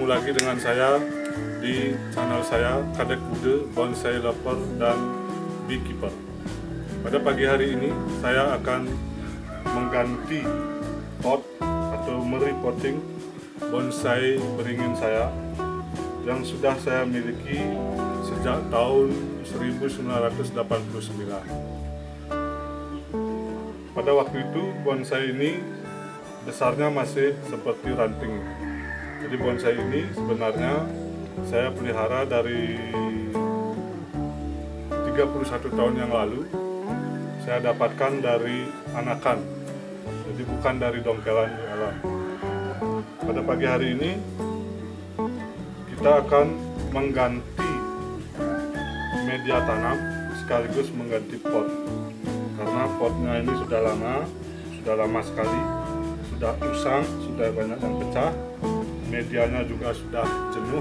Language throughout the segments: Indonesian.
Bertemu lagi dengan saya di channel saya, Kadek Bude, Bonsai Lover dan Beekeeper. Pada pagi hari ini saya akan mengganti pot atau merepotting bonsai beringin saya yang sudah saya miliki sejak tahun 1989. Pada waktu itu bonsai ini besarnya masih seperti ranting. Jadi bonsai ini sebenarnya saya pelihara dari 31 tahun yang lalu. Saya dapatkan dari anakan, jadi bukan dari dongkelan di alam. Pada pagi hari ini kita akan mengganti media tanam sekaligus mengganti pot, karena potnya ini sudah lama sekali, sudah usang, sudah banyak yang pecah, medianya juga sudah jenuh,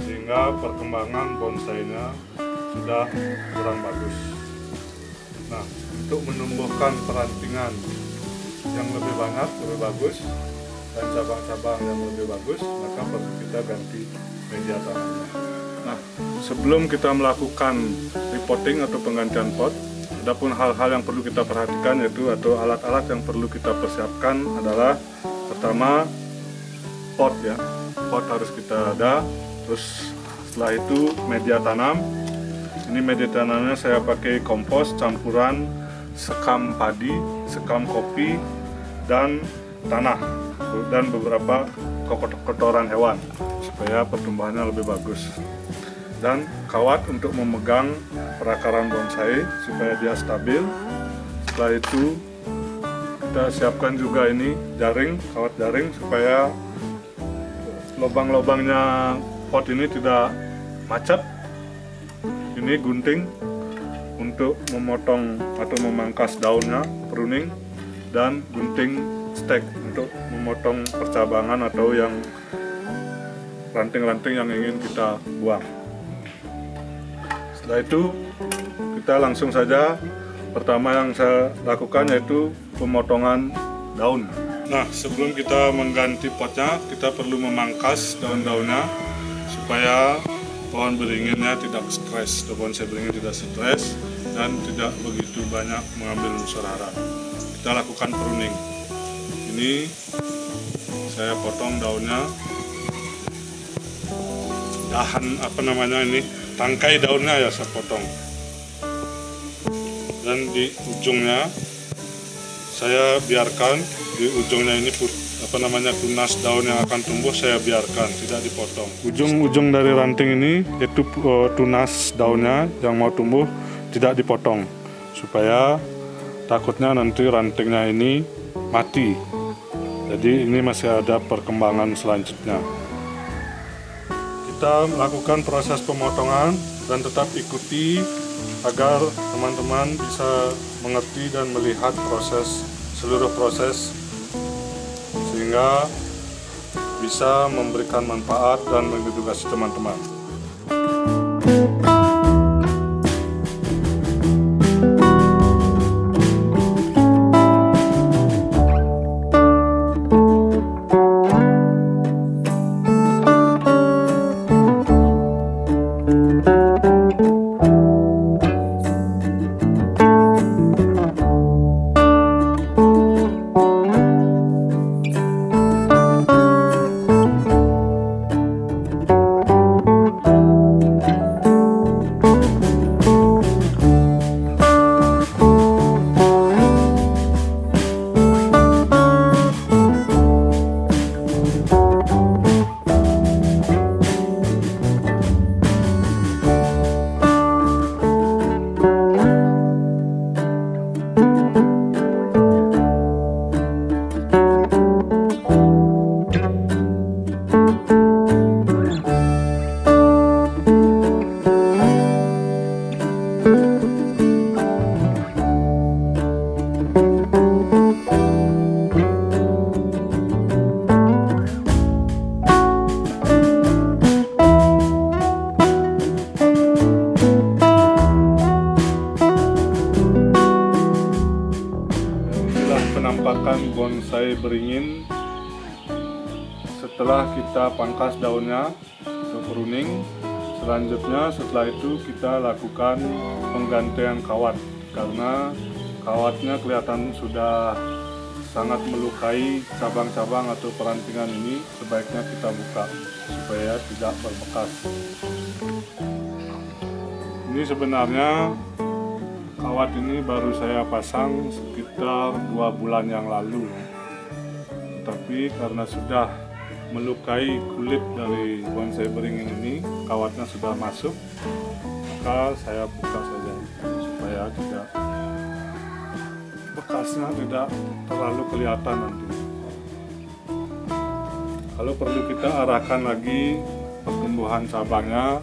sehingga perkembangan bonsainya sudah kurang bagus. Nah, untuk menumbuhkan perantingan yang lebih banyak, lebih bagus, dan cabang-cabang yang lebih bagus, maka perlu kita ganti media tanamnya. Nah, sebelum kita melakukan repotting atau penggantian pot, ada pun hal-hal yang perlu kita perhatikan, yaitu atau alat-alat yang perlu kita persiapkan adalah pertama pot ya, pot harus kita ada. Terus setelah itu media tanam. Ini media tanamnya saya pakai kompos campuran sekam padi, sekam kopi, dan tanah dan beberapa kotoran hewan supaya pertumbuhannya lebih bagus. Dan kawat untuk memegang perakaran bonsai supaya dia stabil. Setelah itu kita siapkan juga ini jaring, kawat jaring supaya lubang-lubangnya pot ini tidak macet. Ini gunting untuk memotong atau memangkas daunnya, pruning, dan gunting stek untuk memotong percabangan atau yang ranting-ranting yang ingin kita buang. Setelah itu kita langsung saja, pertama yang saya lakukan yaitu pemotongan daun. Nah, sebelum kita mengganti potnya, kita perlu memangkas daun-daunnya supaya pohon beringinnya tidak stres, bonsai beringin tidak stres dan tidak begitu banyak mengambil unsur hara. Kita lakukan pruning. Ini saya potong daunnya, tangkai daunnya ya saya potong. Dan di ujungnya saya biarkan, di ujungnya ini tunas daun yang akan tumbuh saya biarkan, tidak dipotong. Ujung-ujung dari ranting ini itu tunas daunnya yang mau tumbuh tidak dipotong, supaya takutnya nanti rantingnya ini mati. Jadi ini masih ada perkembangan selanjutnya. Kita melakukan proses pemotongan dan tetap ikuti agar teman-teman bisa mengerti dan melihat seluruh proses, sehingga bisa memberikan manfaat dan mengedukasi teman-teman. bonsai beringin setelah sudah kita pangkas daunnya ke pruning. Selanjutnya setelah itu kita lakukan penggantian kawat, karena kawatnya kelihatan sudah sangat melukai cabang-cabang atau perantingan ini. Sebaiknya kita buka supaya tidak berbekas. Ini sebenarnya kawat ini baru saya pasang sekitar 2 bulan yang lalu, tapi karena sudah melukai kulit dari bonsai beringin ini, kawatnya sudah masuk, maka saya buka saja supaya tidak bekasnya tidak terlalu kelihatan nanti. Kalau perlu kita arahkan lagi pertumbuhan cabangnya,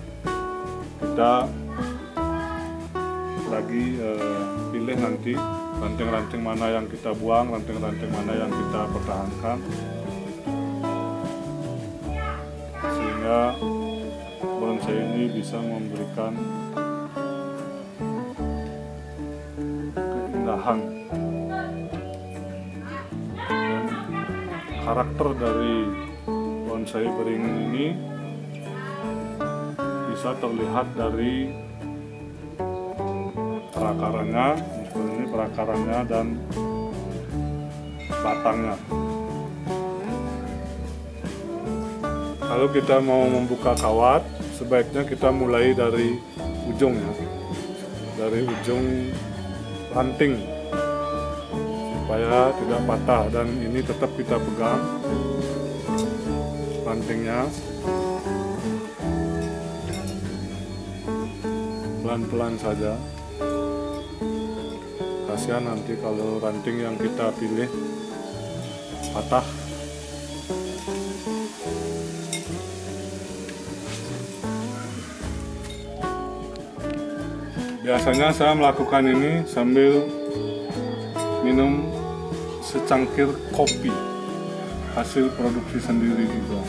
kita lagi pilih nanti ranting-ranting mana yang kita buang, ranting-ranting mana yang kita pertahankan, sehingga bonsai ini bisa memberikan keindahan dan karakter dari bonsai beringin ini bisa terlihat dari perakarannya, ini perakarannya dan batangnya. Kalau kita mau membuka kawat, sebaiknya kita mulai dari ujungnya, dari ujung ranting supaya tidak patah, dan ini tetap kita pegang rantingnya pelan-pelan saja. Kasihan nanti kalau ranting yang kita pilih patah. Biasanya saya melakukan ini sambil minum secangkir kopi hasil produksi sendiri juga.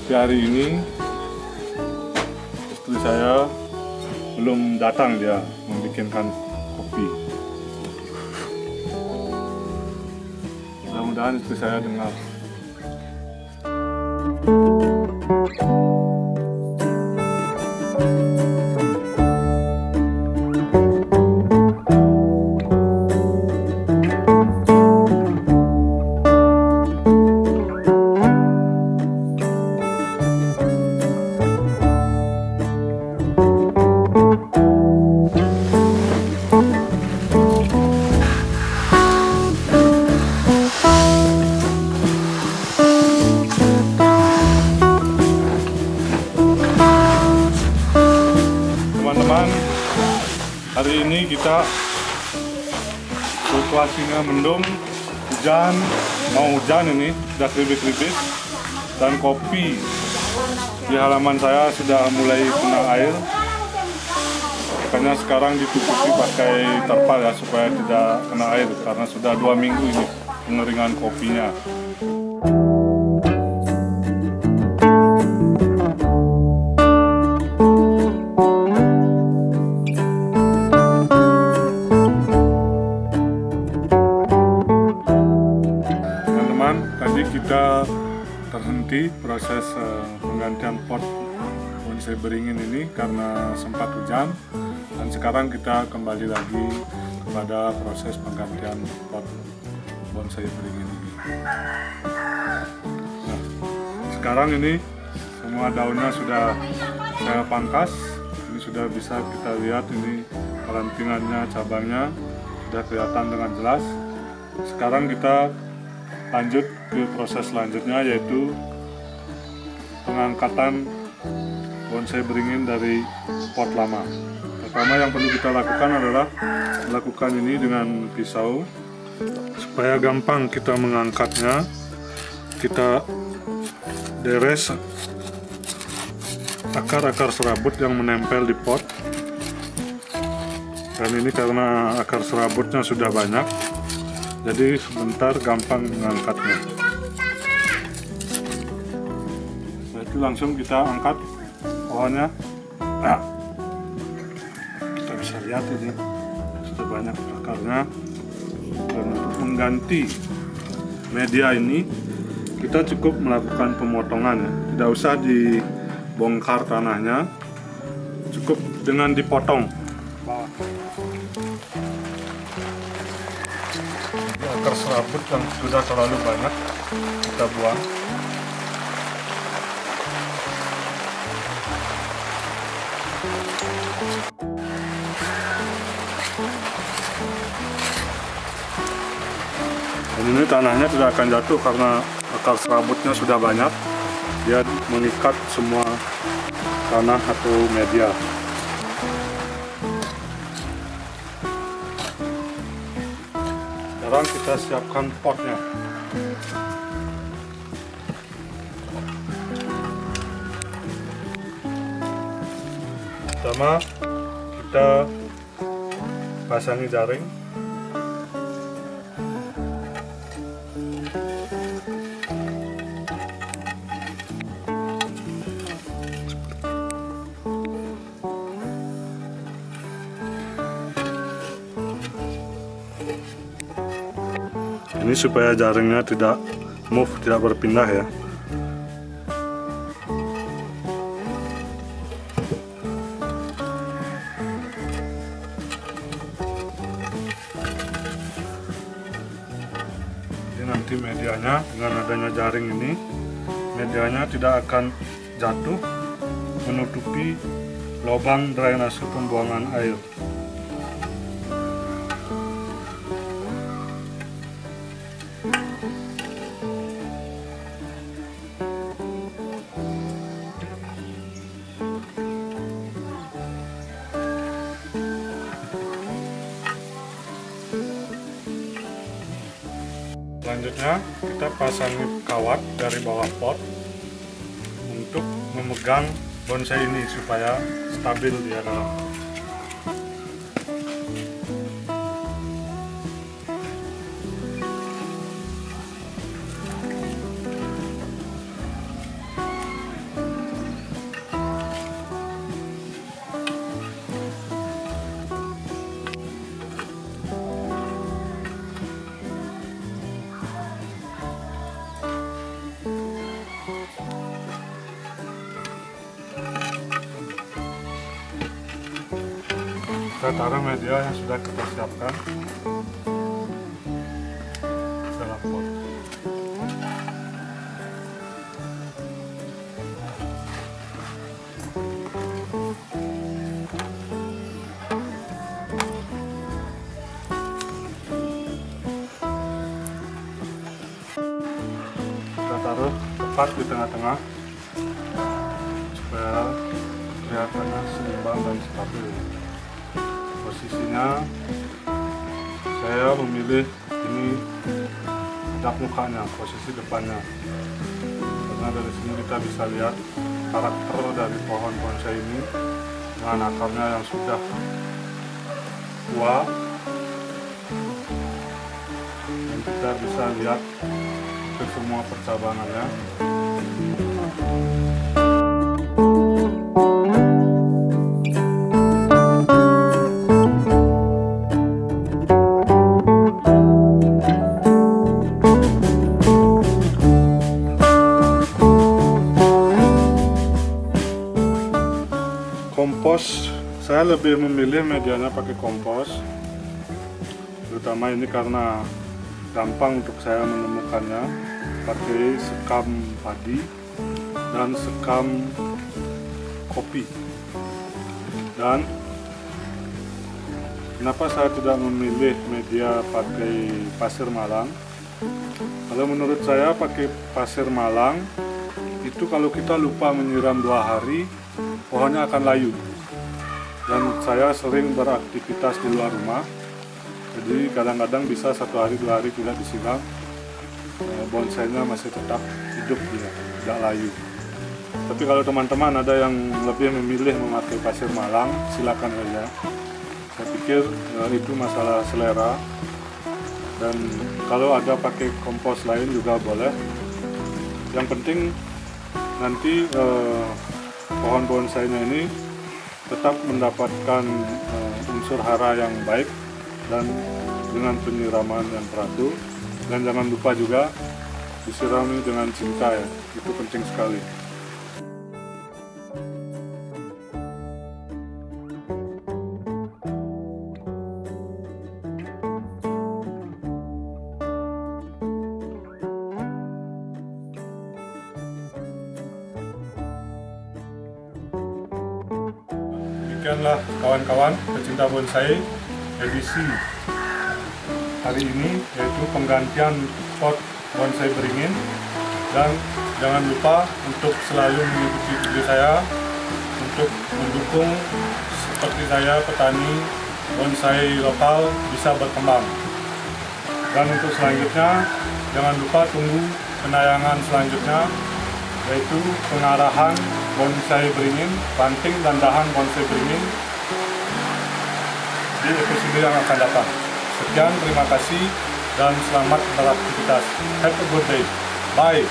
Di hari ini istri saya belum datang, dia membikinkan kopi. Mudah-mudahan istri saya dengar. Hari ini kita situasinya mendung, hujan, mau hujan ini, sudah keripit-keripit, dan kopi di halaman saya sudah mulai kena air. Makanya sekarang ditutupi pakai terpal ya, supaya tidak kena air, karena sudah 2 minggu ini pengeringan kopinya. Tadi kita terhenti proses penggantian pot bonsai beringin ini karena sempat hujan, dan sekarang kita kembali lagi kepada proses penggantian pot bonsai beringin ini. Nah, sekarang ini semua daunnya sudah saya pangkas, ini sudah bisa kita lihat, ini perantingannya, cabangnya sudah kelihatan dengan jelas. Sekarang kita lanjut ke proses selanjutnya, yaitu pengangkatan bonsai beringin dari pot lama. Pertama yang perlu kita lakukan adalah melakukan ini dengan pisau supaya gampang kita mengangkatnya. Kita deres akar-akar serabut yang menempel di pot, dan ini karena akar serabutnya sudah banyak, jadi sebentar gampang mengangkatnya. Setelah itu langsung kita angkat pohonnya. Nah, kita bisa lihat ini sudah banyak akarnya. Dan untuk mengganti media ini, kita kita cukup melakukan pemotongan ya, tidak usah dibongkar tanahnya, cukup dengan dipotong. Akar serabut yang sudah terlalu banyak kita buang. Dan ini tanahnya tidak akan jatuh karena akar serabutnya sudah banyak, dia mengikat semua tanah atau media. Sekarang kita siapkan potnya. Pertama kita pasangi jaring. Ini supaya jaringnya tidak move, tidak berpindah ya. Jadi nanti medianya, dengan adanya jaring ini, medianya tidak akan jatuh menutupi lubang drainase pembuangan air. Selanjutnya kita pasangi kawat dari bawah pot untuk memegang bonsai ini supaya stabil dia dalam. Kita taruh media yang sudah kita siapkan dalam pot. Kita taruh tepat di tengah-tengah supaya kelihatannya seimbang dan stabil. Posisinya saya memilih ini dak mukanya, posisi depannya, karena dari sini kita bisa lihat karakter dari pohon bonsai ini dengan akarnya yang sudah tua, dan kita bisa lihat ke semua percabangannya. Kompos, saya lebih memilih medianya pakai kompos, terutama ini karena gampang untuk saya menemukannya, pakai sekam padi dan sekam kopi. Dan kenapa saya tidak memilih media pakai pasir malang? Kalau menurut saya pakai pasir malang itu kalau kita lupa menyiram 2 hari, pohonnya akan layu. Dan saya sering beraktivitas di luar rumah, jadi kadang-kadang bisa 1 hari 2 hari tidak disiram, bonsainya masih tetap hidup dia, tidak layu. Tapi kalau teman-teman ada yang lebih memilih memakai pasir malang, silakan saja. Saya pikir itu masalah selera, dan kalau ada pakai kompos lain juga boleh. Yang penting nanti pohon bonsainya ini tetap mendapatkan unsur hara yang baik dan dengan penyiraman yang teratur. Dan jangan lupa juga disirami dengan cinta ya, itu penting sekali. Demikianlah kawan-kawan pecinta bonsai edisi hari ini, yaitu penggantian pot bonsai beringin. Dan jangan lupa untuk selalu mengikuti video saya untuk mendukung seperti saya petani bonsai lokal bisa berkembang. Dan untuk selanjutnya jangan lupa tunggu penayangan selanjutnya, yaitu pengarahan bonsai beringin, ranting dan dahan bonsai beringin di episode yang akan datang. Sekian, terima kasih dan selamat beraktivitas. Have a good day. Bye.